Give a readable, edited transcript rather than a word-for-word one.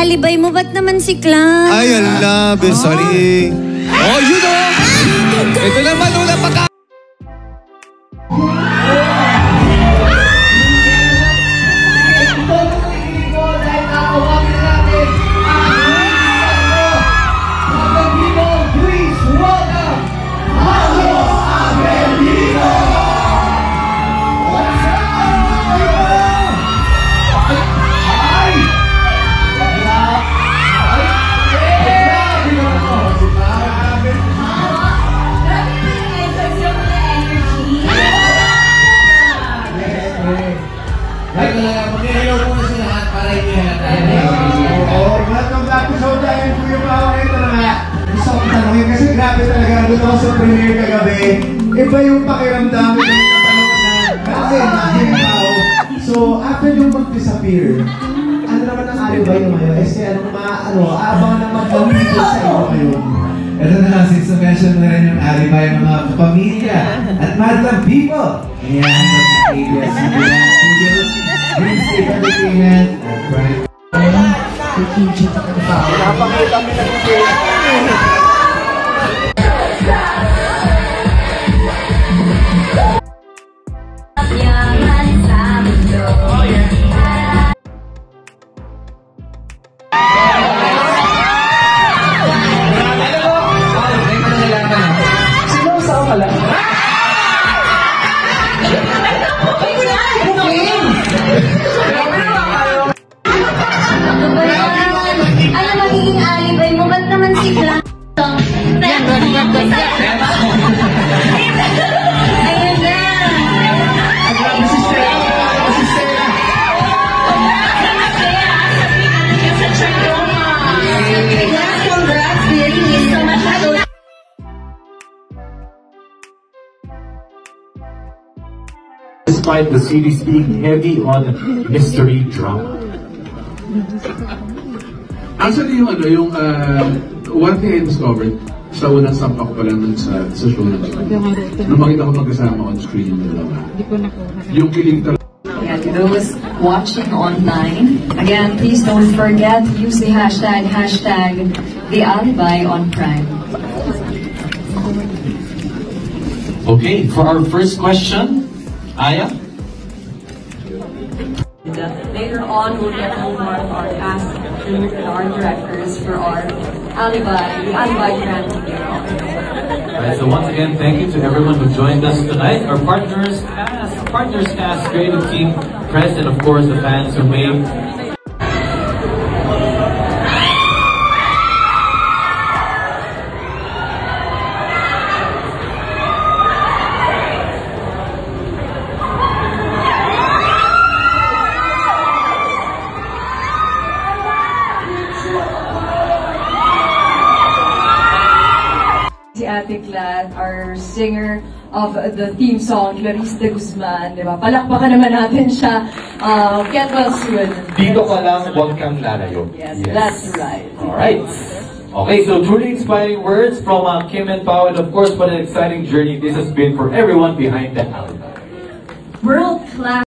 alibay mo, ba't naman si Clark? Ay, ala, sorry. Oh, you know! Ito naman, una pa ka! Kasi grabe talaga, doon ako sa premiere kagabi. Iba yung pakiramdam ng napanood na kasi natin tao. So, after yung mag-disappear, ano naman ang alibay nyo ngayon? Kasi aabangan naman kami dito sa iyo ngayon. Ito na, since na-mention na rin yung alibay ng mga kapamilya at madlang people. Ayan, mag-ABS-CBN Studios, Green State Entertainment, at Brian. Napakita mo na yung Despite the series being heavy on mystery drama. Actually, yung one thing I discovered sa unang sampak pa lang sa show na ito. Nung makita ko magkasama on screen yung dalawa. Yung kilig talaga. Yeah, to those watching online, again, please don't forget to use the hashtag #TheAlibi on Prime. Okay, for our first question, Aya? Later on, we'll get more of our cast and our directors for our the Alibi Grand Premiere. Alright, so once again, thank you to everyone who joined us tonight. Our partners cast, creative team, press, and of course the fans who made Ate Clat, our singer of the theme song, Clarice de Guzman, di ba? Palakpakan naman natin siya. Get well soon. Dito ka lang, huwag kang lalayo. Yes, that's right. Alright. Okay, so truly inspiring words from Kim and Pao, and of course, what an exciting journey this has been for everyone behind the Alibi. World-class